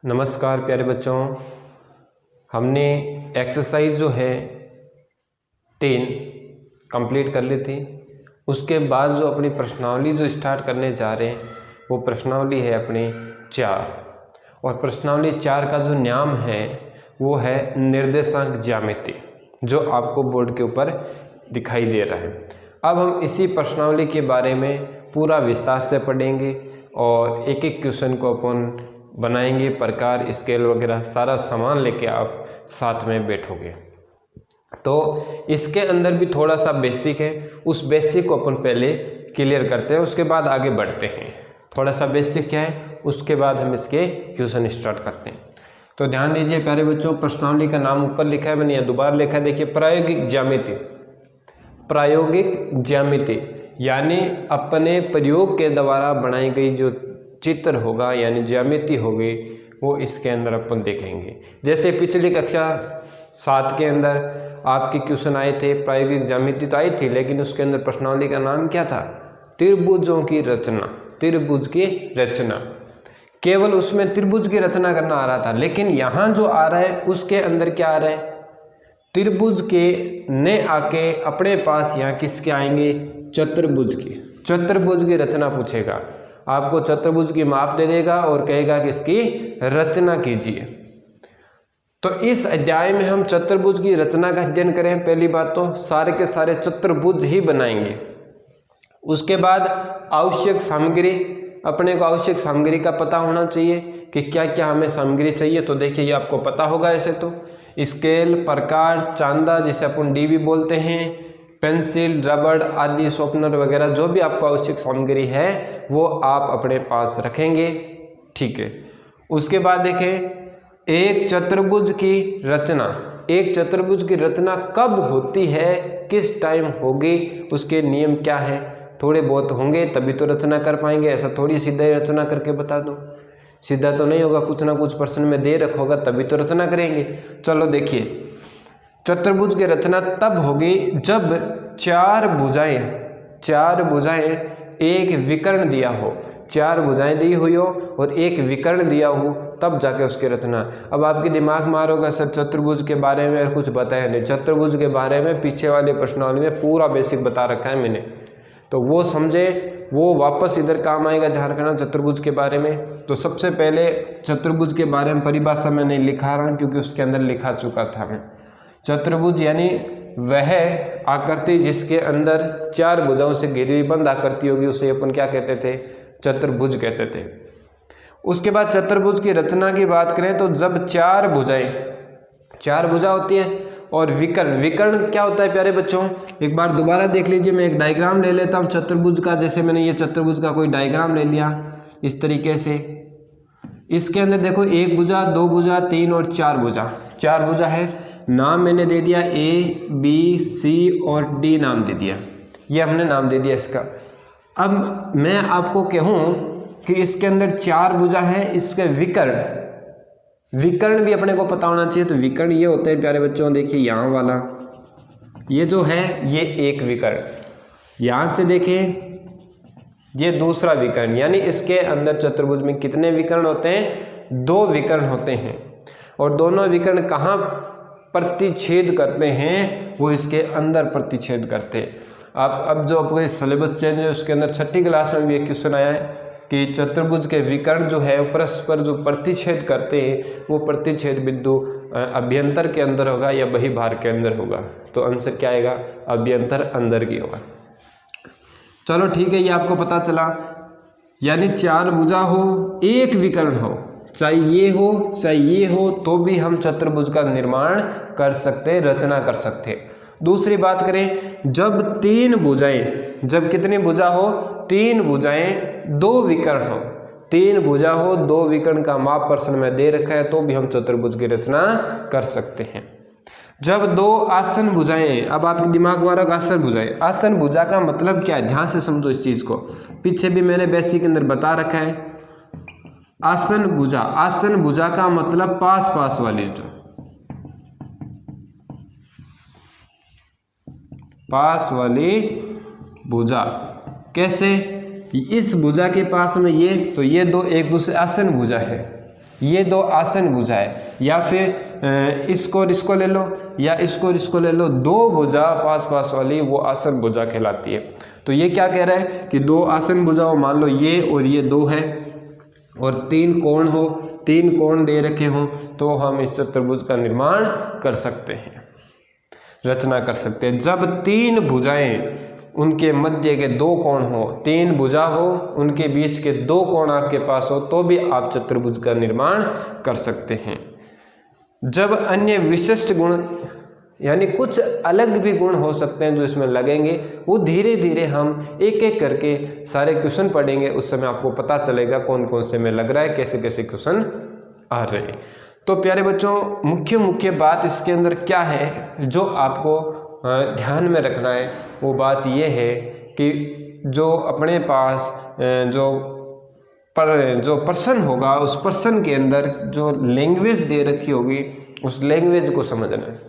नमस्कार प्यारे बच्चों, हमने एक्सरसाइज जो है 10 कंप्लीट कर ली थी। उसके बाद जो अपनी प्रश्नावली जो स्टार्ट करने जा रहे हैं वो प्रश्नावली है अपनी 4 और प्रश्नावली 4 का जो नाम है वो है निर्देशांक ज्यामिति, जो आपको बोर्ड के ऊपर दिखाई दे रहा है। अब हम इसी प्रश्नावली के बारे में पूरा विस्तार से पढ़ेंगे और एक एक क्वेश्चन को अपन बनाएंगे, प्रकार स्केल वगैरह सारा सामान लेके आप साथ में बैठोगे। तो इसके अंदर भी थोड़ा सा बेसिक है, उस बेसिक को अपन पहले क्लियर करते हैं, उसके बाद आगे बढ़ते हैं। थोड़ा सा बेसिक क्या है, उसके बाद हम इसके क्वेश्चन स्टार्ट करते हैं। तो ध्यान दीजिए प्यारे बच्चों, प्रश्नावली का नाम ऊपर लिखा है, मैंने दोबारा लिखा है, देखिए प्रायोगिक ज्यामिति। प्रायोगिक ज्यामिति यानी अपने प्रयोग के द्वारा बनाई गई जो चित्र होगा यानी ज्यामिति होगी वो इसके अंदर अपन देखेंगे। जैसे पिछली कक्षा 7 के अंदर आपके क्वेश्चन आए थे, प्रायोगिक ज्यामिति तो आई थी, लेकिन उसके अंदर प्रश्नावली का नाम क्या था? त्रिभुजों की रचना। त्रिभुज की रचना, केवल उसमें त्रिभुज की रचना करना आ रहा था, लेकिन यहाँ जो आ रहा है उसके अंदर क्या आ रहा है? त्रिभुज के ने आके अपने पास यहाँ किसके आएंगे? चतुर्भुज की। चतुर्भुज की रचना पूछेगा, आपको चतुर्भुज की माप दे देगा और कहेगा कि इसकी रचना कीजिए। तो इस अध्याय में हम चतुर्भुज की रचना का अध्ययन करें। पहली बात तो सारे के सारे चतुर्भुज ही बनाएंगे। उसके बाद आवश्यक सामग्री, अपने को आवश्यक सामग्री का पता होना चाहिए कि क्या क्या हमें सामग्री चाहिए। तो देखिए ये आपको पता होगा ऐसे तो, स्केल, प्रकार, चांदा जिसे अपन डी भी बोलते हैं, पेंसिल, रबड़ आदि, शॉर्पनर वगैरह जो भी आपको आवश्यक सामग्री है वो आप अपने पास रखेंगे, ठीक है। उसके बाद देखें एक चतुर्भुज की रचना। एक चतुर्भुज की रचना कब होती है, किस टाइम होगी, उसके नियम क्या है? थोड़े बहुत होंगे तभी तो रचना कर पाएंगे, ऐसा थोड़ी सीधा ही रचना करके बता दो, सीधा तो नहीं होगा, कुछ ना कुछ प्रश्न में दे रखा होगा तभी तो रचना करेंगे। चलो देखिए, चतुर्भुज की रचना तब होगी जब चार भुजाएं एक विकर्ण दिया हो, चार भुजाएं दी हुई हो और एक विकर्ण दिया हो, तब जाके उसकी रचना। अब आपके दिमाग में आ रहा होगा सर चतुर्भुज के बारे में कुछ बताया नहीं। चतुर्भुज के बारे में पीछे वाले प्रश्नावली में पूरा बेसिक बता रखा है मैंने, तो वो समझे, वो वापस इधर काम आएगा, ध्यान रखना चतुर्भुज के बारे में। तो सबसे पहले चतुर्भुज के बारे में परिभाषा मैं नहीं लिखा रहा क्योंकि उसके अंदर लिखा चुका था मैं। चतुर्भुज यानी वह आकृति जिसके अंदर चार भुजाओं से घिरी हुई बंद आकृति होगी, उसे अपन क्या कहते थे? चतुर्भुज कहते थे। उसके बाद चतुर्भुज की रचना की बात करें तो जब चार भुजा होती है और विकर्ण क्या होता है प्यारे बच्चों? एक बार दोबारा देख लीजिए, मैं एक डायग्राम ले लेता हूँ चतुर्भुज का। जैसे मैंने ये चतुर्भुज का कोई डायग्राम ले लिया इस तरीके से। इसके अंदर देखो एक भुजा, दो भुजा, तीन और चार भुजा। चार भुजा है, नाम मैंने दे दिया ए, बी, सी और डी नाम दे दिया, ये हमने नाम दे दिया इसका। अब मैं आपको कहूँ कि इसके अंदर चार भुजा है, इसके विकर्ण भी अपने को पता होना चाहिए। तो विकर्ण ये होते हैं प्यारे बच्चों, देखिए यहाँ वाला ये जो है ये एक विकर्ण, यहाँ से देखें ये दूसरा विकर्ण, यानी इसके अंदर चतुर्भुज में कितने विकर्ण होते हैं? 2 विकर्ण होते हैं। और दोनों विकर्ण कहाँ प्रतिच्छेद करते हैं? वो इसके अंदर प्रतिच्छेद करते हैं। अब जो आपको सिलेबस चेंज है उसके अंदर 6ठी क्लास में भी एक क्वेश्चन आया है कि चतुर्भुज के विकर्ण जो है परस्पर जो प्रतिच्छेद करते हैं वो प्रतिच्छेद बिंदु अभ्यंतर के अंदर होगा या बहिर्भाग के अंदर होगा। तो आंसर क्या आएगा? अभ्यंतर अंदर की होगा। चलो ठीक है, ये आपको पता चला। यानी चार भुजा हो, एक विकर्ण हो, चाहे ये हो तो भी हम चतुर्भुज का निर्माण कर सकते, रचना कर सकते। दूसरी बात करें, जब तीन भुजाएं, जब कितनी भुजा हो? 3 भुजाएं, 2 विकर्ण हो। 3 भुजा हो, 2 विकर्ण का माप प्रश्न में दे रखा है तो भी हम चतुर्भुज की रचना कर सकते हैं। जब 2 आसन भुजाएं, अब आपके दिमाग में आ रहा आसन भुजाएं, आसन भुजा का मतलब क्या है? ध्यान से समझो इस चीज को, पीछे भी मैंने बेसिक के अंदर बता रखा है। आसन भुजा का मतलब पास वाली, जो पास वाली भुजा। कैसे? इस भुजा के पास में ये, तो ये 2 एक दूसरे आसन भुजा है, ये दो आसन भुजा है, या फिर इसको और इसको ले लो या इसको और इसको ले लो, दो भुजा पास पास वाली वो आसन भुजा कहलाती है। तो ये क्या कह रहा है कि दो आसन भुजा हो, मान लो ये और ये दो है और तीन कोण हो, तीन कोण दे रखे हों, तो हम इस चतुर्भुज का निर्माण कर सकते हैं, रचना कर सकते हैं। जब तीन भुजाएं उनके मध्य के दो कोण हो, तीन भुजा हो उनके बीच के दो कोण आपके पास हो, तो भी आप चतुर्भुज का निर्माण कर सकते हैं। जब अन्य विशिष्ट गुण यानी कुछ अलग भी गुण हो सकते हैं जो इसमें लगेंगे, वो धीरे धीरे हम एक एक करके सारे क्वेश्चन पढ़ेंगे, उस समय आपको पता चलेगा कौन कौन से में लग रहा है, कैसे कैसे क्वेश्चन आ रहे हैं। तो प्यारे बच्चों, मुख्य मुख्य बात इसके अंदर क्या है जो आपको ध्यान में रखना है, वो बात ये है कि जो अपने पास जो पर्सन होगा, उस पर्सन के अंदर जो लैंग्वेज दे रखी होगी, उस लैंग्वेज को समझना है,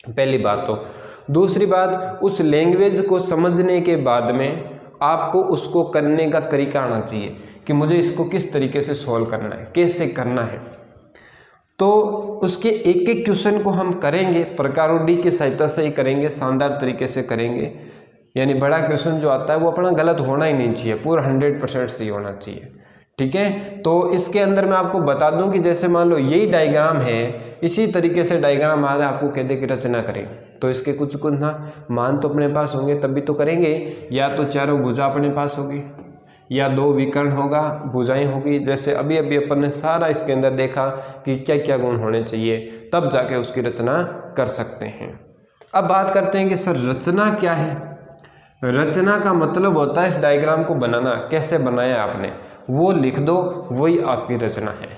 पहली बात। तो दूसरी बात, उस लैंग्वेज को समझने के बाद में आपको उसको करने का तरीका आना चाहिए कि मुझे इसको किस तरीके से सॉल्व करना है, कैसे करना है। तो उसके एक एक क्वेश्चन को हम करेंगे, प्रकारोडी की सहायता से ही करेंगे, शानदार तरीके से करेंगे। यानी बड़ा क्वेश्चन जो आता है वो अपना गलत होना ही नहीं चाहिए, पूरा 100% सही होना चाहिए, ठीक है। तो इसके अंदर मैं आपको बता दूं कि जैसे मान लो यही डायग्राम है, इसी तरीके से डायग्राम आ रहा है, आपको कह दे कि रचना करें, तो इसके कुछ कुछ ना मान तो अपने पास होंगे तभी तो करेंगे। या तो चारों भुजा अपने पास होगी, या दो विकर्ण होगा, भुजाएं होगी, जैसे अभी अभी अपन ने सारा इसके अंदर देखा कि क्या क्या गुण होने चाहिए, तब जाके उसकी रचना कर सकते हैं। अब बात करते हैं कि सर रचना क्या है। रचना का मतलब होता है इस डायग्राम को बनाना, कैसे बनाया आपने वो लिख दो, वही आपकी रचना है।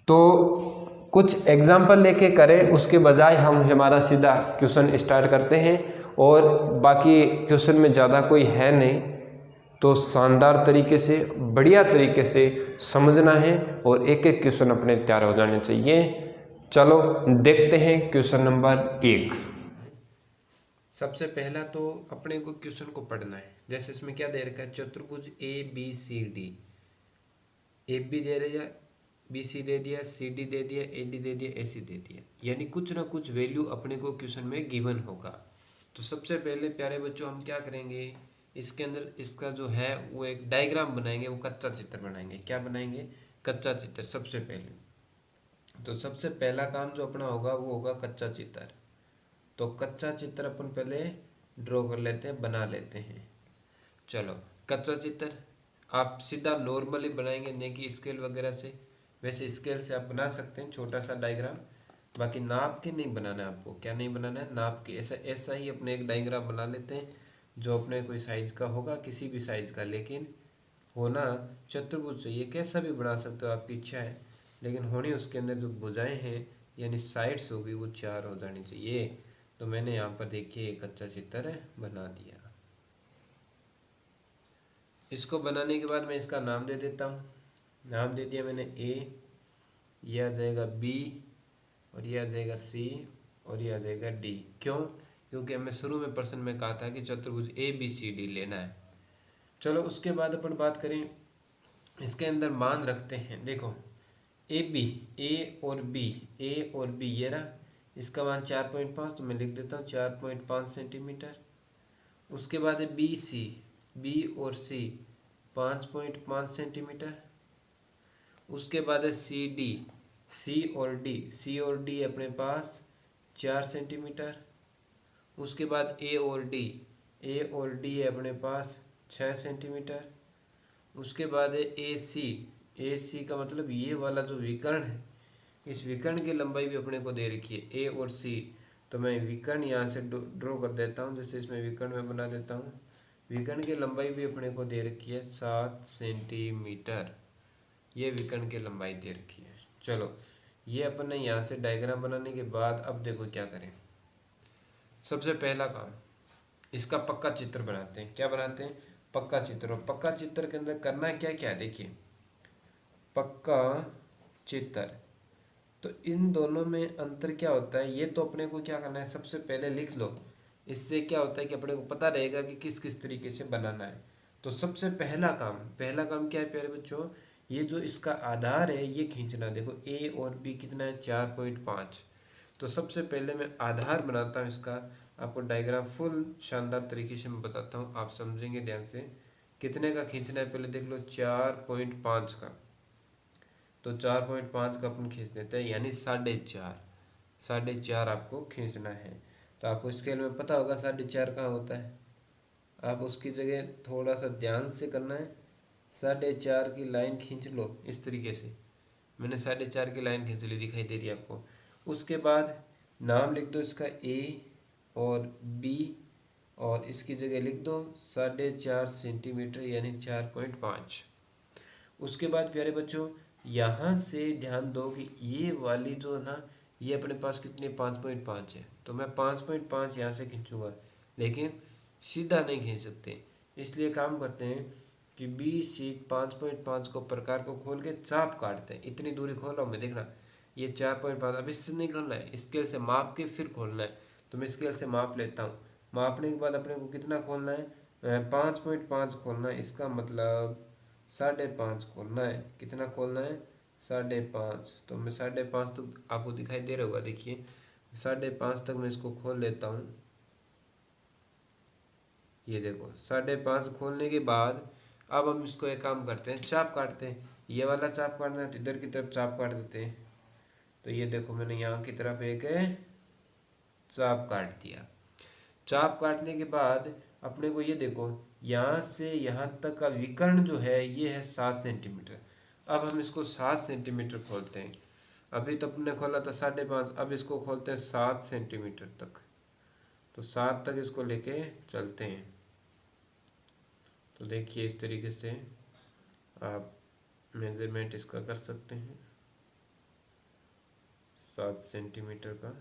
तो कुछ एग्जाम्पल लेके करें, उसके बजाय हम हमारा सीधा क्वेश्चन स्टार्ट करते हैं, और बाकी क्वेश्चन में ज़्यादा कोई है नहीं, तो शानदार तरीके से बढ़िया तरीके से समझना है और एक एक क्वेश्चन अपने तैयार हो जाने चाहिए। चलो देखते हैं क्वेश्चन नंबर 1। सबसे पहला तो अपने को क्वेश्चन को पढ़ना है। जैसे इसमें क्या दे रखा है, चतुर्भुज ABCD, ए बी दे दिया, BC दे दिया, CD दे दिया, AD दे दिया, AC दे दिया, यानी कुछ ना कुछ वैल्यू अपने को क्वेश्चन में गिवन होगा। तो सबसे पहले प्यारे बच्चों हम क्या करेंगे, इसके अंदर इसका जो है वो एक डायग्राम बनाएंगे, वो कच्चा चित्र बनाएंगे। क्या बनाएंगे, कच्चा चित्र सबसे पहले। तो सबसे पहला काम जो अपना होगा वो होगा कच्चा चित्र। तो कच्चा चित्र अपन पहले ड्रॉ कर लेते हैं, बना लेते हैं। चलो कच्चा चित्र आप सीधा नॉर्मली बनाएंगे, नहीं कि स्केल वगैरह से। वैसे स्केल से आप बना सकते हैं छोटा सा डायग्राम, बाकी नाप के नहीं बनाना है आपको। क्या नहीं बनाना है, नाप के। ऐसा ही अपने एक डायग्राम बना लेते हैं जो अपने कोई साइज का होगा, किसी भी साइज का, लेकिन होना चतुर्भुज चाहिए। कैसा भी बना सकते हो, आपकी इच्छा है, लेकिन होनी उसके अंदर जो भुजाएं हैं यानी साइड्स होगी वो 4 हो जानी चाहिए। तो मैंने यहाँ पर देखिए एक कच्चा चित्र बना दिया। इसको बनाने के बाद मैं इसका नाम दे देता हूँ। नाम दे दिया मैंने A, यह आ जाएगा B, और यह आ जाएगा C, और यह आ जाएगा D। क्यों? क्योंकि हमें शुरू में प्रश्न में कहा था कि चतुर्भुज ABCD लेना है। चलो उसके बाद अपन बात करें, इसके अंदर मान रखते हैं। देखो AB, A और B ये रहा, इसका मान 4.5, तो मैं लिख देता हूँ 4.5 सेंटीमीटर। उसके बाद है BC, B और C 5.5 सेंटीमीटर। उसके बाद है CD, C और D अपने पास 4 सेंटीमीटर। उसके बाद A और D है अपने पास 6 सेंटीमीटर। उसके बाद है AC का मतलब ये वाला जो विकर्ण है, इस विकर्ण की लंबाई भी अपने को दे रखी है A और C। तो मैं विकर्ण यहाँ से ड्रॉ कर देता हूँ, जैसे इसमें विकर्ण में बना देता हूँ। विकर्ण की लंबाई भी अपने को दे रखी है 7 सेंटीमीटर, ये विकर्ण की लंबाई दे रखी है। चलो ये अपन ने यहाँ से डायग्राम बनाने के बाद अब देखो क्या करें। सबसे पहला काम, इसका पक्का चित्र बनाते हैं। क्या बनाते हैं, पक्का चित्र। और पक्का चित्र के अंदर करना क्या क्या है, देखिए पक्का चित्र। तो इन दोनों में अंतर क्या होता है, ये तो अपने को क्या करना है, सबसे पहले लिख लो। इससे क्या होता है कि अपने को पता रहेगा कि किस किस तरीके से बनाना है। तो सबसे पहला काम क्या है प्यारे बच्चों, ये जो इसका आधार है ये खींचना। देखो ए और बी कितना है 4.5। तो सबसे पहले मैं आधार बनाता हूँ इसका, आपको डायग्राम फुल शानदार तरीके से मैं बताता हूँ, आप समझेंगे ध्यान से। कितने का खींचना है पहले देख लो, 4.5 का। तो 4.5 का अपन खींच देते हैं, यानी 4.5, 4.5 आपको खींचना है। तो आपको स्केल में पता होगा 4.5 कहाँ होता है, आप उसकी जगह थोड़ा सा ध्यान से करना है। 4.5 की लाइन खींच लो इस तरीके से। मैंने 4.5 की लाइन खींच ली, दिखाई दे रही है आपको। उसके बाद नाम लिख दो इसका ए और बी, और इसकी जगह लिख दो 4.5 सेंटीमीटर यानी 4.5। उसके बाद प्यारे बच्चों यहाँ से ध्यान दो कि ये वाली जो है ना, ये अपने पास कितनी 5.5 है, तो मैं 5.5 यहाँ से खींचूंगा, लेकिन सीधा नहीं खींच सकते। इसलिए काम करते हैं कि बी सी 5.5 को प्रकार को खोल के चाप काटते हैं। इतनी दूरी खोला मैं, देखना ये 4.5। अब इससे नहीं खोलना है, स्केल से माप के फिर खोलना है। तो मैं स्केल से माप लेता हूँ, मापने के बाद अपने को कितना खोलना है 5.5 खोलना है। इसका मतलब 5.5 खोलना है। कितना खोलना है 5.5। तो मैं 5.5 तक आपको दिखाई दे रहा होगा, देखिए 5.5 तक मैं इसको खोल लेता हूँ। ये देखो 5.5 खोलने के बाद अब हम इसको एक काम करते हैं, चाप काटते हैं। ये वाला चाप काटना है तो इधर की तरफ चाप काट देते हैं। तो ये देखो मैंने यहाँ की तरफ एक चाप काट दिया। चाप काटने के बाद अपने को ये देखो यहाँ से यहाँ तक का विकर्ण जो है ये है 7 सेंटीमीटर। अब हम इसको 7 सेंटीमीटर खोलते हैं। अभी तो अपने खोला था 5.5, अब इसको खोलते हैं 7 सेंटीमीटर तक। तो 7 तक इसको लेके चलते हैं। तो देखिए इस तरीके से आप मेजरमेंट इसका कर सकते हैं 7 सेंटीमीटर का।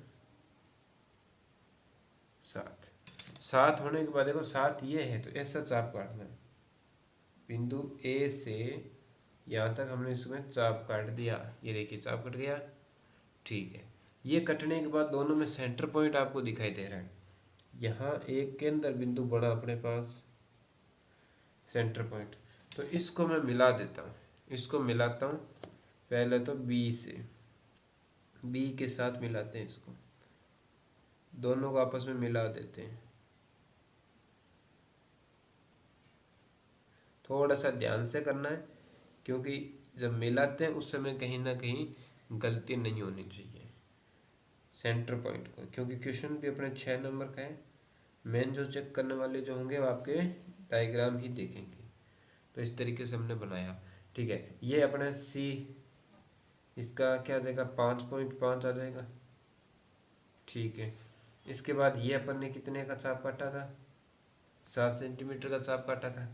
7 होने के बाद देखो 7 ये है, तो ऐसा चाप काटना है। बिंदु ए से यहाँ तक हमने इसमें चाप काट दिया। ये देखिए चाप कट गया, ठीक है। ये कटने के बाद दोनों में सेंटर पॉइंट आपको दिखाई दे रहा है। यहाँ एक केंद्र बिंदु बड़ा अपने पास सेंटर पॉइंट। तो इसको मैं मिला देता हूँ, इसको मिलाता हूँ पहले तो बी से, बी के साथ मिलाते हैं इसको, दोनों को आपस में मिला देते हैं। थोड़ा सा ध्यान से करना है, क्योंकि जब मिलाते हैं उस समय कहीं ना कहीं गलती नहीं होनी चाहिए सेंटर पॉइंट को, क्योंकि क्वेश्चन भी अपने 6 नंबर का है। मेन जो चेक करने वाले जो होंगे वो आपके डायग्राम ही देखेंगे। तो इस तरीके से हमने बनाया, ठीक है। ये अपने सी, इसका क्या आ जाएगा 5.5 आ जाएगा, ठीक है। इसके बाद ये अपन ने कितने का चाप काटा था 7 सेंटीमीटर का चाप काटा था।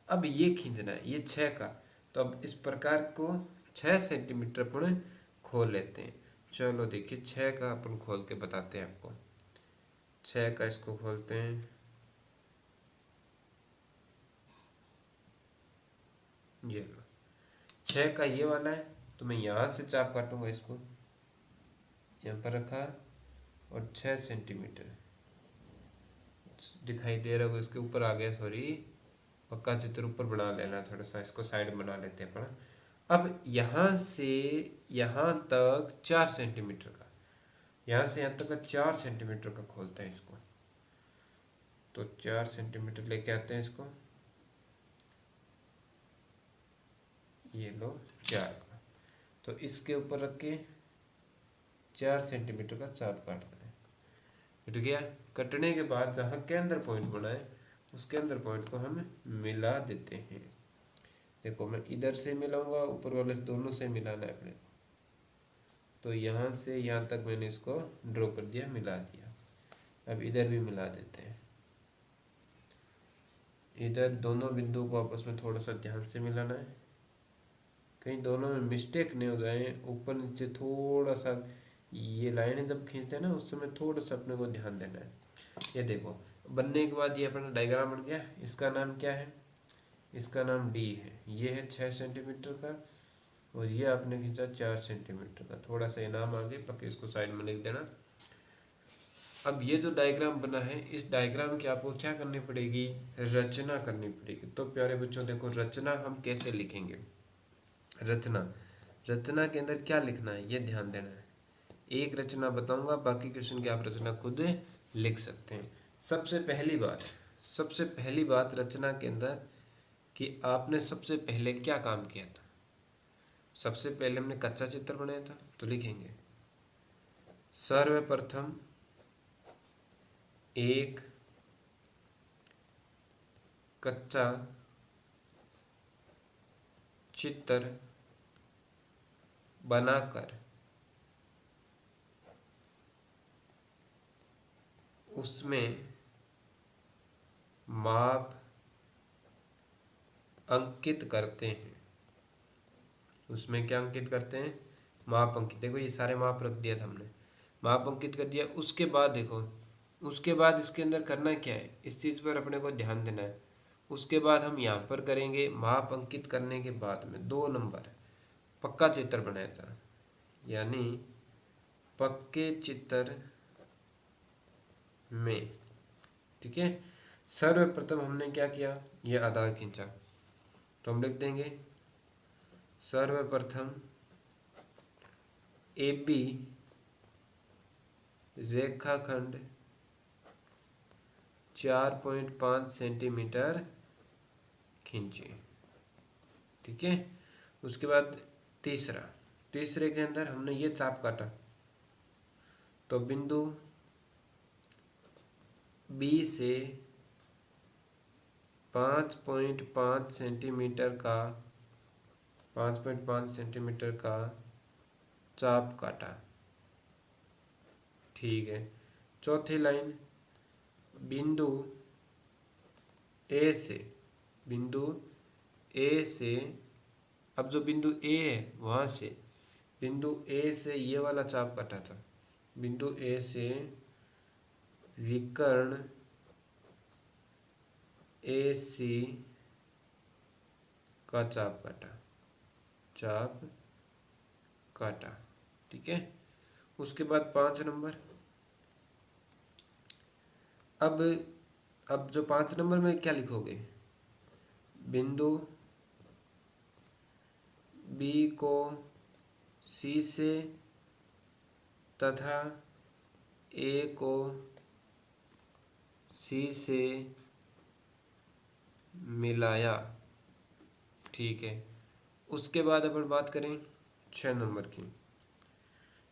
अब ये खींचना है ये 6 का। तो अब इस प्रकार को 6 सेंटीमीटर अपन खोल लेते हैं। चलो देखिए 6 का अपन खोल के बताते हैं आपको। 6 का इसको खोलते हैं, ये लो 6 का ये वाला है। तो मैं यहाँ से चाप काटूंगा, इसको यहाँ पर रखा और 6 सेंटीमीटर दिखाई दे रहा होगा, इसके ऊपर आ गया, सॉरी पक्का चित्र ऊपर बना लेना, थोड़ा सा इसको साइड बना लेते हैं अपन। अब यहाँ से यहाँ तक 4 सेंटीमीटर का, यहाँ से यहाँ तक का 4 सेंटीमीटर का खोलते हैं इसको। तो 4 सेंटीमीटर लेके आते हैं इसको, ये लो 4 का। तो इसके ऊपर रख के 4 सेंटीमीटर का चाप काटना है। कट गया। कटने के बाद जहाँ केंद्र पॉइंट बना है उस केंद्र पॉइंट को हम मिला देते हैं। देखो मैं इधर से मिलाऊंगा, ऊपर वाले से दोनों से मिलाना है अपने को। तो यहाँ से यहाँ तक मैंने इसको ड्रॉ कर दिया, मिला दिया। अब इधर भी मिला देते हैं। इधर दोनों बिंदुओं को आपस में थोड़ा सा ध्यान से मिलाना है, कहीं दोनों में मिस्टेक नहीं हो जाए। ऊपर नीचे थोड़ा सा ये लाइनें जब खींचते हैं ना उस समय थोड़ा सा अपने को ध्यान देना है। ये देखो बनने के बाद ये अपना डायग्राम बन गया। इसका नाम क्या है, इसका नाम डी है। ये है 6 सेंटीमीटर का और ये आपने खींचा 4 सेंटीमीटर का। थोड़ा सा इनाम आगे पक्के इसको साइड में लिख देना। अब ये जो डायग्राम बना है इस डायग्राम की आपको क्या करनी पड़ेगी, रचना करनी पड़ेगी। तो प्यारे बच्चों देखो रचना हम कैसे लिखेंगे। रचना के अंदर क्या लिखना है ये ध्यान देना है। एक रचना बताऊंगा, बाकी क्वेश्चन की आप रचना खुद लिख सकते हैं। सबसे पहली बात रचना के अंदर कि आपने सबसे पहले क्या काम किया था। सबसे पहले हमने कच्चा चित्र बनाया था, तो लिखेंगे सर्वप्रथम एक कच्चा चित्र बनाकर उसमें माप अंकित करते हैं। उसमें क्या अंकित करते हैं? माप अंकित। देखो ये सारे माप रख दिया था हमने, माप अंकित कर दिया। उसके बाद देखो, उसके बाद इसके अंदर करना क्या है, इस चीज़ पर अपने को ध्यान देना है। उसके बाद हम यहाँ पर करेंगे माप अंकित करने के बाद में 2 नंबर पक्का चित्र बनाया था, यानी पक्के चित्र में, ठीक है। सर्वप्रथम हमने क्या किया, ये आधार खींचा, तो हम लिख देंगे सर्वप्रथम AB रेखाखंड 4.5 सेंटीमीटर खींचे, ठीक है। उसके बाद तीसरे के अंदर हमने ये चाप काटा, तो बिंदु B से 5.5 सेंटीमीटर का चाप काटा, ठीक है। चौथी लाइन बिंदु ए से अब जो बिंदु ए है वहाँ से बिंदु ए से ये वाला चाप काटा था, बिंदु ए से विकर्ण AC का चाप काटा, ठीक है। उसके बाद 5 नंबर, अब जो 5 नंबर में क्या लिखोगे, बिंदु B को C से तथा A को C से मिलाया, ठीक है। उसके बाद अपन बात करें 6 नंबर की।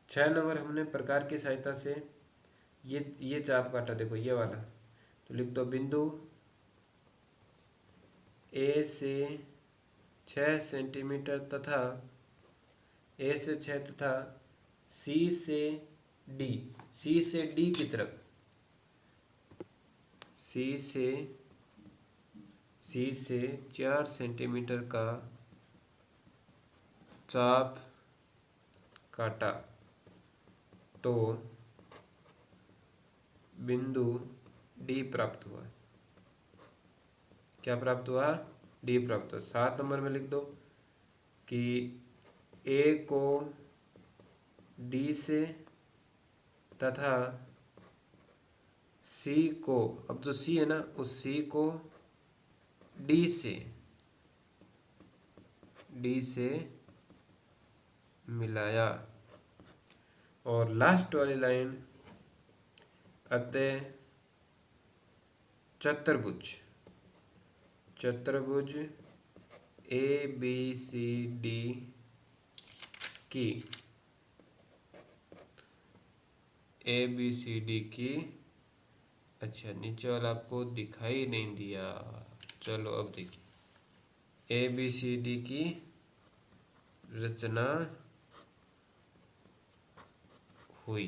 6 नंबर हमने प्रकार की सहायता से ये चाप काटा, देखो ये वाला, तो लिख दो बिंदु A से 6 सेंटीमीटर तथा A से 6 तथा C से D की तरफ, C से 4 सेंटीमीटर का चाप काटा, तो बिंदु D प्राप्त हुआ। क्या प्राप्त हुआ? D प्राप्त हुआ। 7 नंबर में लिख दो कि A को D से तथा C को, अब जो C है ना उस C को D से मिलाया। और लास्ट वाली लाइन, अतः चतुर्भुज ABCD की, अच्छा नीचे वाला आपको दिखाई नहीं दिया, चलो अब देखिए, ABCD की रचना हुई।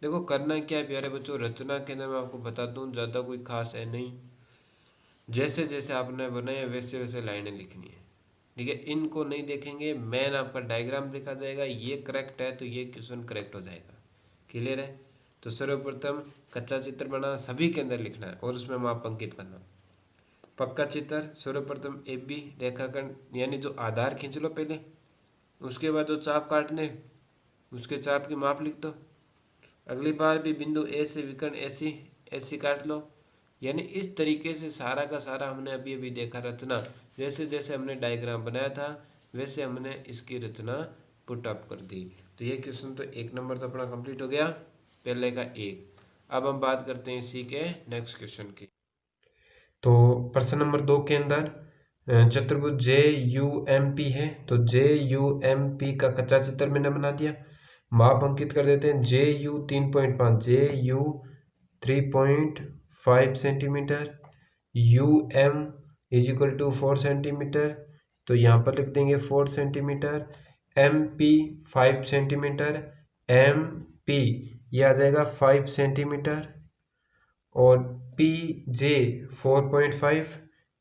देखो करना क्या है प्यारे बच्चों, रचना के अंदर मैं आपको बता दूं ज़्यादा कोई खास है नहीं, जैसे जैसे आपने बनाया वैसे वैसे लाइनें लिखनी है, ठीक है। इनको नहीं देखेंगे, मैन आपका डायग्राम लिखा जाएगा, ये करेक्ट है तो ये क्वेश्चन करेक्ट हो जाएगा। क्लियर है? तो सर्वप्रथम कच्चा चित्र बना, सभी के अंदर लिखना है और उसमें माप अंकित करना। पक्का चित्र, सर्वप्रथम AB रेखाखंड यानी जो आधार खींच लो पहले, उसके बाद जो चाप काटने उसके चाप की माप लिख दो। अगली बार भी बिंदु A से विकर्ण AC काट लो। यानी इस तरीके से सारा का सारा हमने अभी अभी देखा रचना, जैसे जैसे हमने डायग्राम बनाया था वैसे हमने इसकी रचना पुट अप कर दी। तो ये क्वेश्चन तो 1 नंबर तो अपना कंप्लीट हो गया, पहले का 1। अब हम बात करते हैं इसी के नेक्स्ट क्वेश्चन की। तो प्रश्न नंबर 2 के अंदर चतुर्भुज JUMP है, तो JUMP का कच्चा चित्र मैंने बना दिया। माप अंकित कर देते हैं। JU 3.5, JU 3.5 centimetre, UM = 4 centimetre, तो यहाँ पर लिख देंगे 4 सेंटीमीटर। MP 5 सेंटीमीटर, MP ये आ जाएगा 5 सेंटीमीटर, और PJ 4.5,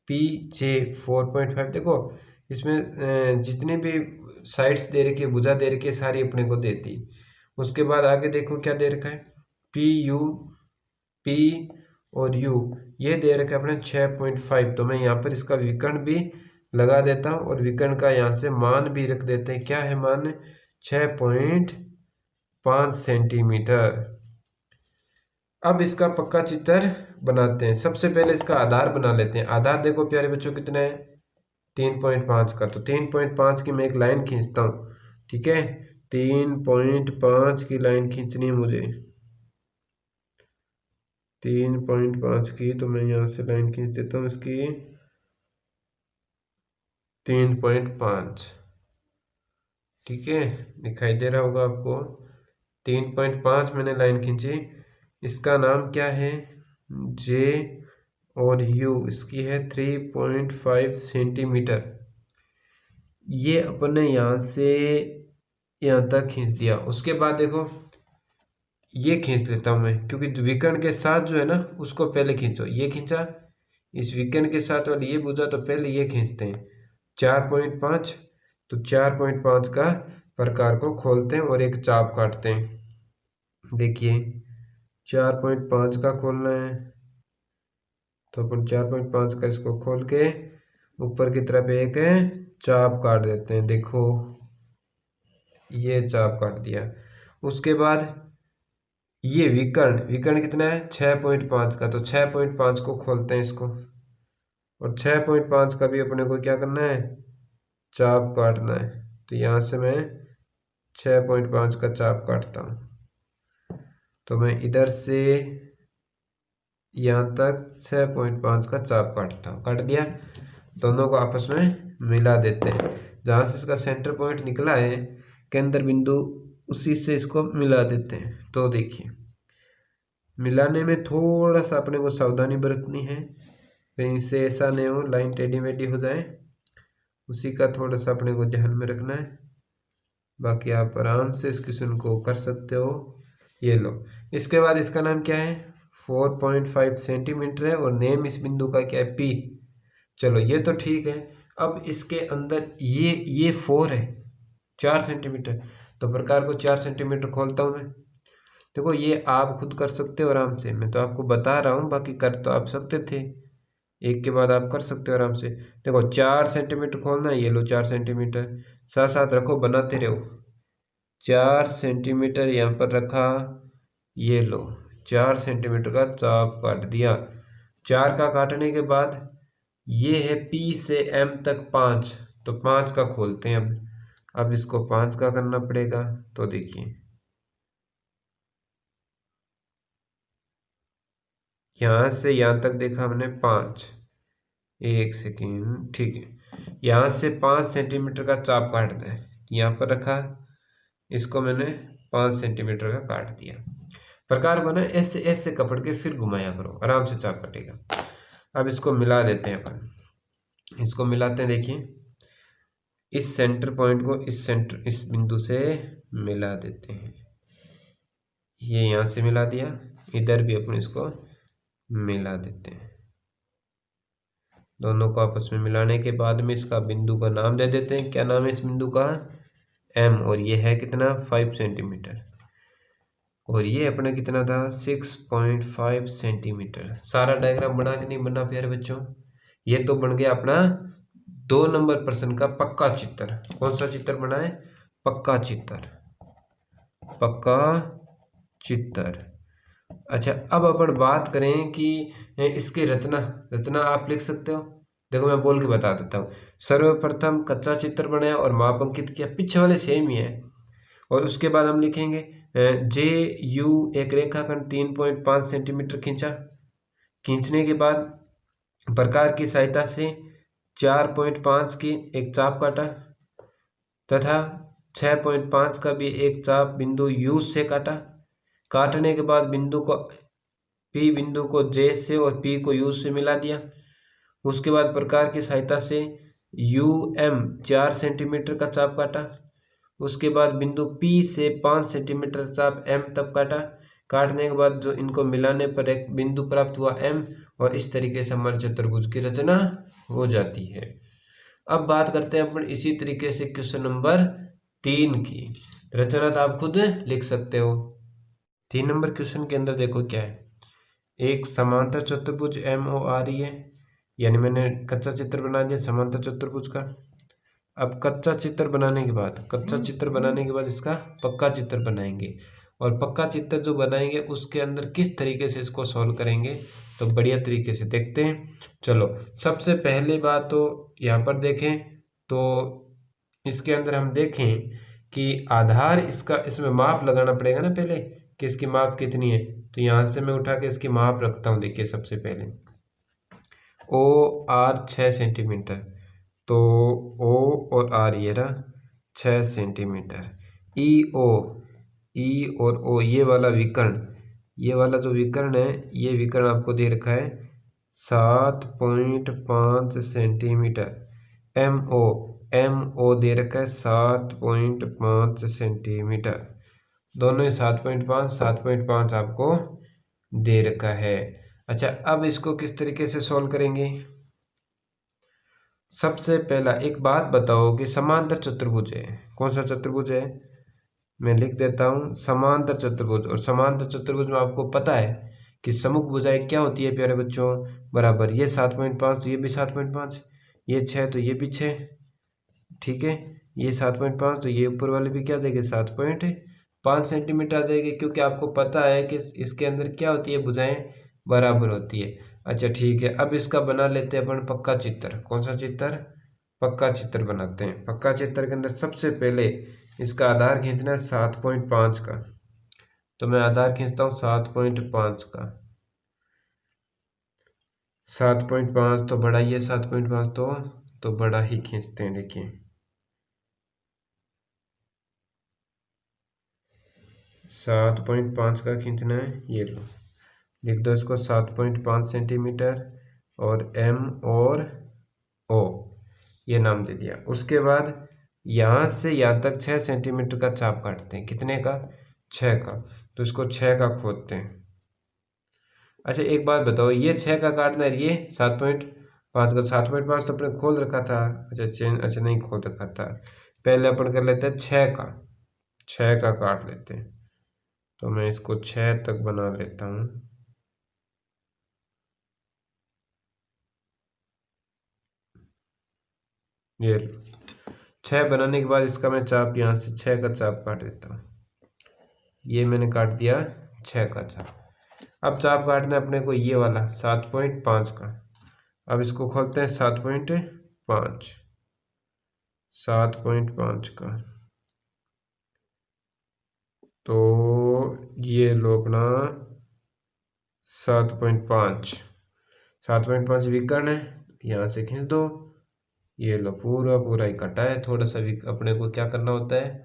PJ 4.5। देखो इसमें जितने भी साइड्स दे रखी है, भुजा दे रखी है, सारी अपने को देती। उसके बाद आगे देखो क्या दे रखा है, PU, P और U ये दे रखा है अपने 6.5। तो मैं यहाँ पर इसका विकर्ण भी लगा देता हूँ और विकर्ण का यहाँ से मान भी रख देते हैं। क्या है मान? 6.5 सेंटीमीटर। अब इसका पक्का चित्र बनाते हैं। सबसे पहले इसका आधार बना लेते हैं। आधार देखो प्यारे बच्चों कितना है? 3.5 का। तो 3.5 की मैं एक लाइन खींचता हूँ, ठीक है। 3.5 की लाइन खींचनी है मुझे, 3.5 की। तो मैं यहाँ से लाइन खींच देता हूँ इसकी 3.5, ठीक है। दिखाई दे रहा होगा आपको। 3.5 मैंने लाइन खींची। इसका नाम क्या है? J और U इसकी है 3.5 सेंटीमीटर। ये अपने यहाँ से यहाँ तक खींच दिया। उसके बाद देखो ये खींच लेता हूँ मैं, क्योंकि विकर्ण के साथ जो है ना उसको पहले खींचो। ये खींचा, इस विकर्ण के साथ वाली ये भुजा, तो पहले ये खींचते हैं 4.5। तो 4.5 का प्रकार को खोलते हैं और एक चाप काटते हैं। देखिए 4.5 का खोलना है, तो अपन 4.5 का इसको खोल के ऊपर की तरफ एक चाप काट देते हैं। देखो ये चाप काट दिया। उसके बाद ये विकर्ण कितना है? 6.5 का। तो 6.5 को खोलते हैं इसको, और 6.5 का भी अपने को क्या करना है? चाप काटना है। तो यहाँ से मैं 6.5 का चाप काटता हूँ। तो मैं इधर से यहाँ तक 6.5 का चाप काटता हूँ। काट दिया। दोनों को आपस में मिला देते हैं। जहाँ से इसका सेंटर पॉइंट निकला है, केंद्र बिंदु, उसी से इसको मिला देते हैं। तो देखिए मिलाने में थोड़ा सा अपने को सावधानी बरतनी है, कहीं से ऐसा नहीं हो लाइन टेढ़ी मेढ़ी हो जाए। उसी का थोड़ा सा अपने को ध्यान में रखना है। बाकी आप आराम से इस क्वेश्चन को कर सकते हो। ये लो, इसके बाद इसका नाम क्या है? 4.5 सेंटीमीटर है, और नेम इस बिंदु का क्या है? P। चलो ये तो ठीक है। अब इसके अंदर ये 4 है, 4 सेंटीमीटर। तो प्रकार को 4 सेंटीमीटर खोलता हूँ मैं। देखो ये आप खुद कर सकते हो आराम से, मैं तो आपको बता रहा हूँ, बाकी कर तो आप सकते थे। एक के बाद आप कर सकते हो आराम से। देखो 4 सेंटीमीटर खोलना है। ये लो 4 सेंटीमीटर, साथ साथ रखो, बनाते रहो। 4 सेंटीमीटर यहाँ पर रखा, ये लो 4 सेंटीमीटर का चाप काट दिया। 4 का काटने के बाद ये है P से M तक 5, तो 5 का खोलते हैं। अब इसको 5 का करना पड़ेगा। तो देखिए यहाँ से यहाँ तक देखा हमने 5, एक सेकेंड, ठीक है। यहाँ से 5 सेंटीमीटर का चाप काटना है। यहाँ पर रखा, इसको मैंने 5 सेंटीमीटर का काट दिया। प्रकार को ना ऐसे ऐसे कपड़ के फिर घुमाया करो, आराम से चाप कटेगा। अब इसको मिला देते हैं अपन। इसको मिलाते हैं। देखिए इस सेंटर पॉइंट को इस बिंदु से मिला देते हैं। ये यहाँ से मिला दिया, इधर भी अपन इसको मिला देते हैं। दोनों को आपस में मिलाने के बाद में इसका बिंदु का नाम दे देते हैं। क्या नाम है इस बिंदु का? M। और ये है कितना? 5 सेंटीमीटर। और ये अपना कितना था? 6.5 सेंटीमीटर। सारा डायग्राम बना के नहीं बना प्यारे बच्चों? ये तो बन गया अपना 2 नंबर प्रश्न का पक्का चित्र। कौन सा चित्र बना है? पक्का चित्र, पक्का चित्र। अच्छा अब अपन बात करें कि इसकी रचना आप लिख सकते हो। देखो मैं बोल के बता देता हूँ। सर्वप्रथम कच्चा चित्र बनाया और माप अंकित किया, पीछे वाले सेम ही है। और उसके बाद हम लिखेंगे जे यू एक रेखाखंड 3.5 सेंटीमीटर खींचा। खींचने के बाद प्रकार की सहायता से 4.5 की एक चाप काटा तथा 6.5 का भी एक चाप बिंदु यू से काटा। काटने के बाद बिंदु को जे से और पी को यू से मिला दिया। उसके बाद प्रकार की सहायता से यू एम 4 सेंटीमीटर का चाप काटा। उसके बाद बिंदु पी से 5 सेंटीमीटर चाप एम तक काटा। काटने के बाद जो इनको मिलाने पर एक बिंदु प्राप्त हुआ एम, और इस तरीके से हमारे चतुर्भुज की रचना हो जाती है। अब बात करते हैं अपन इसी तरीके से क्वेश्चन नंबर 3 की। रचना तो आप खुद लिख सकते हो। 3 नंबर क्वेश्चन के अंदर देखो क्या है। एक समांतर चतुर्भुज एम ओ आ रही है, यानी मैंने कच्चा चित्र बना दिया समांतर चतुर्भुज का। अब कच्चा चित्र बनाने के बाद इसका पक्का चित्र बनाएंगे, और पक्का चित्र जो बनाएंगे उसके अंदर किस तरीके से इसको सॉल्व करेंगे, तो बढ़िया तरीके से देखते हैं। चलो सबसे पहले बात तो यहाँ पर देखें, तो इसके अंदर हम देखें कि आधार इसमें माप लगाना पड़ेगा ना पहले, कि इसकी माप कितनी है। तो यहाँ से मैं उठा के इसकी माप रखता हूँ। देखिए सबसे पहले ओ आर 6 सेंटीमीटर, तो ओ और आर ये रहा 6 सेंटीमीटर। ई और ओ ये वाला विकर्ण, ये वाला जो विकर्ण है, ये विकर्ण आपको दे रखा है 7.5 सेंटीमीटर। एम ओ दे रखा है 7.5 सेंटीमीटर। दोनों ही 7.5 आपको दे रखा है। अच्छा, अब इसको किस तरीके से सॉल्व करेंगे। सबसे पहला एक बात बताओ कि समांतर चतुर्भुज है, कौन सा चतुर्भुज है, मैं लिख देता हूँ समांतर चतुर्भुज। और समांतर चतुर्भुज में आपको पता है कि सम्मुख भुजाएं क्या होती है प्यारे बच्चों, बराबर ये 7.5 तो ये भी 7.5, ये 6 तो ये भी 6, ठीक है। ये 7.5 तो ये ऊपर वाले भी क्या आ जाएंगे 7.5 सेंटीमीटर आ जाएगी, क्योंकि आपको पता है कि इसके अंदर क्या होती है, भुजाएं बराबर होती है। अच्छा ठीक है, अब इसका बना लेते हैं अपन पक्का चित्र। कौन सा चित्र, पक्का चित्र बनाते हैं। पक्का चित्र के अंदर सबसे पहले इसका आधार खींचना है 7.5 का, तो मैं आधार खींचता हूँ 7.5 का। 7.5 तो बड़ा ही है, 7.5 तो बड़ा ही खींचते हैं। देखिए 7.5 का खींचना है, ये लो लिख दो इसको 7.5 सेंटीमीटर, और एम और ओ ये नाम दे दिया। उसके बाद यहाँ से यहाँ तक 6 सेंटीमीटर का चाप काटते हैं। कितने का, 6 का, तो इसको 6 का खोदते हैं। अच्छा एक बात बताओ, ये 6 का काटना है, ये 7.5 का। 7.5 तो अपने खोल रखा था, अच्छा नहीं खोल रखा था, पहले अपन कर लेते हैं 6 का काट लेते हैं। तो मैं इसको 6 तक बना लेता हूँ। ये 6 बनाने के बाद इसका मैं चाप यहाँ से 6 का चाप काट देता हूँ। ये मैंने काट दिया 6 का चाप। अब चाप काटना है अपने को ये वाला 7.5 का। अब इसको खोलते हैं 7.5 का, तो ये लो अपना 7.5 विकर्ण है, यहाँ से खींच दो। ये लो पूरा ही कटा है। थोड़ा सा अपने को क्या करना होता है,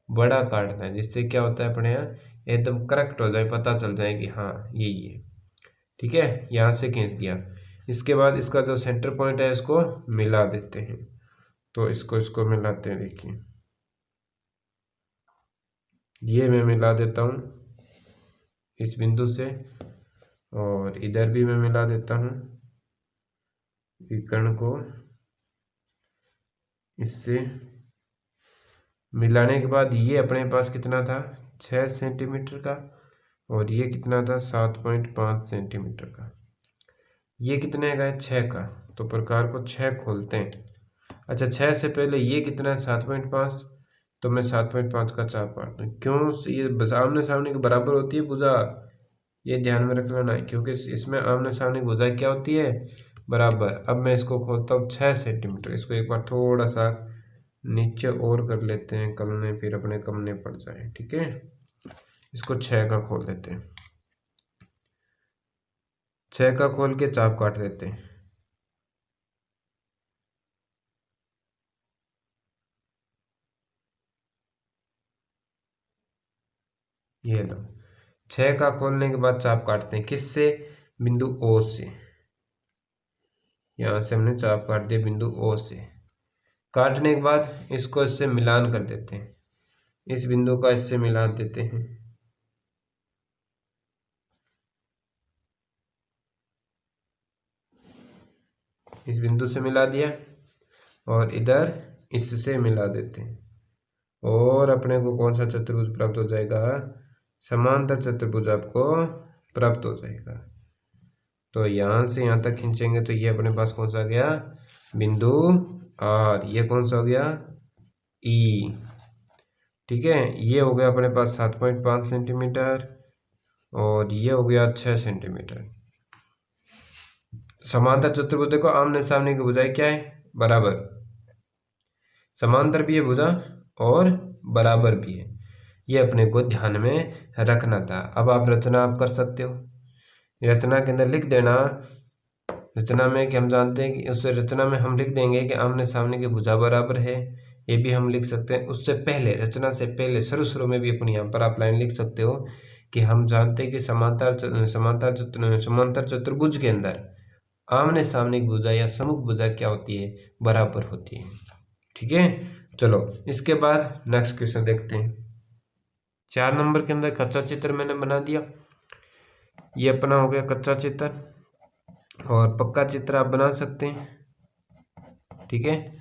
बड़ा काटना है, जिससे क्या होता है अपने यहाँ एकदम करेक्ट हो जाए, पता चल जाए कि हाँ यही है। ठीक है, यहाँ से खींच दिया। इसके बाद इसका जो सेंटर पॉइंट है इसको मिला देते हैं। तो इसको मिलाते हैं। देखिए ये मैं मिला देता हूँ इस बिंदु से, और इधर भी मैं मिला देता हूँ विकर्ण को। इससे मिलाने के बाद ये अपने पास कितना था 6 सेंटीमीटर का, और ये कितना था 7.5 सेंटीमीटर का। ये कितने का है 6 का, तो प्रकार को 6 खोलते हैं। अच्छा 6 से पहले ये कितना है 7.5, तो मैं 7.5 का चाप काटता हूँ। क्यों, ये आमने सामने के बराबर होती है भुजा, ये ध्यान में रख लेना है, क्योंकि इसमें आमने सामने की भुजा क्या होती है, बराबर। अब मैं इसको खोलता हूँ 6 सेंटीमीटर। इसको एक बार थोड़ा सा नीचे और कर लेते हैं, कल में फिर अपने कमने पड़ जाए। ठीक है, इसको 6 का खोल देते हैं। 6 का खोल के चाप काट देते हैं। ये लो, 6 का खोलने के बाद चाप काटते हैं। किससे? बिंदु ओ से। यहाँ से हमने चाप काट दिया बिंदु ओ से। काटने के बाद इसको इससे मिलान कर देते हैं। इस बिंदु का इससे मिलान देते हैं। इस बिंदु से मिला दिया और इधर इससे मिला देते हैं। और अपने को कौन सा चतुर्भुज प्राप्त हो जाएगा? समांतर चतुर्भुज आपको प्राप्त हो जाएगा। तो यहाँ से यहाँ तक खींचेंगे तो ये अपने पास कौन सा आ गया? बिंदु आर। ये कौन सा हो गया? ई। ठीक है, ये हो गया अपने पास 7.5 सेंटीमीटर और ये हो गया 6 सेंटीमीटर। समांतर चतुर्भुज देखो, आमने सामने की भुजाएं क्या है? बराबर। समांतर भी है भुजा और बराबर भी है। ये अपने को ध्यान में रखना था। अब आप रचना आप कर सकते हो। रचना के अंदर लिख देना, रचना में कि हम जानते हैं कि उस रचना में हम लिख देंगे कि आमने सामने की भुजा बराबर है। ये भी हम लिख सकते हैं। उससे पहले, रचना से पहले शुरू में भी अपनी यहाँ पर आप लाइन लिख सकते हो कि हम जानते हैं कि समांतर चतुर्भुज के अंदर आमने सामने की भुजा या सम्मुख भुजा क्या होती है? बराबर होती है। ठीक है, चलो इसके बाद नेक्स्ट क्वेश्चन देखते हैं। 4 नंबर के अंदर कच्चा चित्र मैंने बना दिया। ये अपना हो गया कच्चा चित्र और पक्का चित्र आप बना सकते हैं। ठीक है,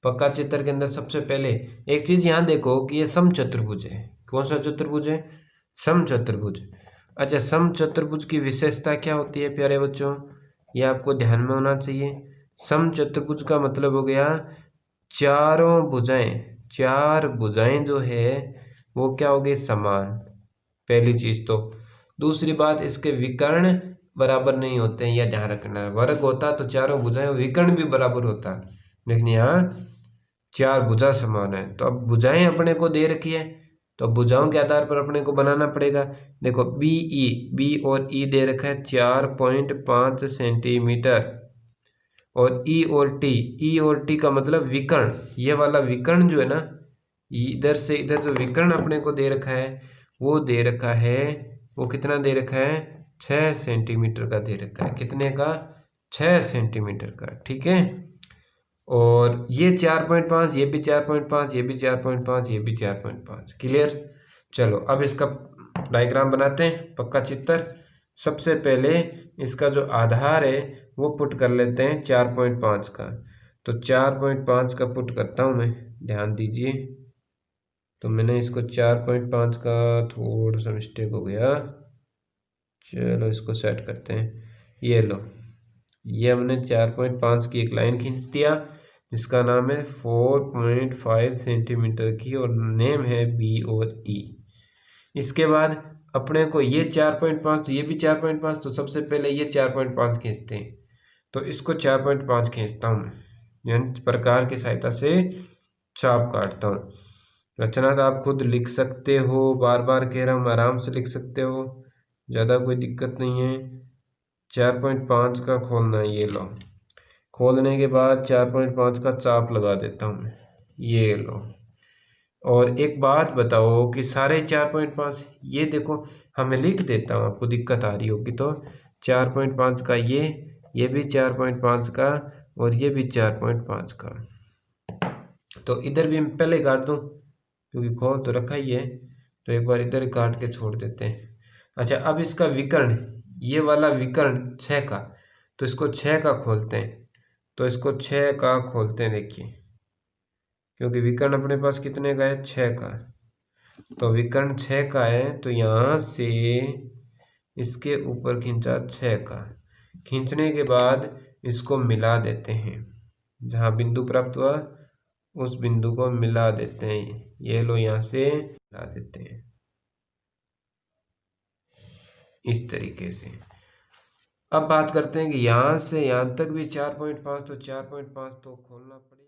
पक्का चित्र के अंदर सबसे पहले एक चीज यहाँ देखो कि ये समचतुर्भुज है। कौन सा चतुर्भुज है? समचतुर्भुज। अच्छा, समचतुर्भुज की विशेषता क्या होती है प्यारे बच्चों? ये आपको ध्यान में होना चाहिए। समचतुर्भुज का मतलब हो गया चारों भुजाएं, 4 भुजाएं जो है वो क्या हो गई? समान। पहली चीज तो। दूसरी बात, इसके विकर्ण बराबर नहीं होते हैं, यह ध्यान रखना है। वर्ग होता तो चारों भुजाएं विकर्ण भी बराबर होता, लेकिन यहाँ 4 भुजा समान है। तो अब भुजाएं अपने को दे रखी है तो भुजाओं के आधार पर अपने को बनाना पड़ेगा। देखो बी और ई दे रखा है 4.5 सेंटीमीटर और ई और टी का मतलब विकर्ण। ये वाला विकर्ण जो है ना, इधर से इधर जो विकर्ण अपने को दे रखा है वो दे रखा है, वो कितना दे रखा है? 6 सेंटीमीटर का दे रखा है। कितने का? 6 सेंटीमीटर का। ठीक है, और ये 4.5, ये भी 4.5, ये भी 4.5, ये भी 4.5। क्लियर? चलो अब इसका डायग्राम बनाते हैं, पक्का चित्र। सबसे पहले इसका जो आधार है वो पुट कर लेते हैं 4.5 का। तो 4.5 का पुट करता हूँ मैं, ध्यान दीजिए। तो मैंने इसको 4.5 का थोड़ा सा मिस्टेक हो गया, चलो इसको सेट करते हैं। ये लो, ये हमने 4.5 की एक लाइन खींच दिया जिसका नाम है 4.5 सेंटीमीटर की और नेम है बी और ई। इसके बाद अपने को ये 4.5, तो ये भी 4.5, तो सबसे पहले ये 4.5 खींचते हैं। तो इसको 4.5 खींचता हूँ मैं, यानी प्रकार की सहायता से चाप काटता हूँ। रचना तो आप खुद लिख सकते हो, बार बार कह रहा हूँ, आराम से लिख सकते हो, ज़्यादा कोई दिक्कत नहीं है। 4.5 का खोलना है, ये लो। खोलने के बाद 4.5 का चाप लगा देता हूँ मैं, ये लो। और एक बात बताओ कि सारे 4.5, ये देखो हमें लिख देता हूँ, आपको दिक्कत आ रही होगी तो 4.5 का ये भी 4.5 का और ये भी 4.5 का। तो इधर भी मैं पहले काट दूँ क्योंकि खोल तो रखा ही है, तो एक बार इधर काट के छोड़ देते हैं। अच्छा, अब इसका विकर्ण, ये वाला विकर्ण 6 का, तो इसको 6 का खोलते हैं। तो इसको 6 का खोलते हैं, देखिए, क्योंकि विकर्ण अपने पास कितने का है? 6 का। तो विकर्ण 6 का है, तो यहाँ से इसके ऊपर खींचा 6 का। खींचने के बाद इसको मिला देते हैं, जहाँ बिंदु प्राप्त हुआ उस बिंदु को मिला देते हैं। ये लो, यहाँ से मिला देते हैं इस तरीके से। अब बात करते हैं कि यहाँ से यहाँ तक भी 4.5, तो 4.5 तो खोलना पड़ेगा।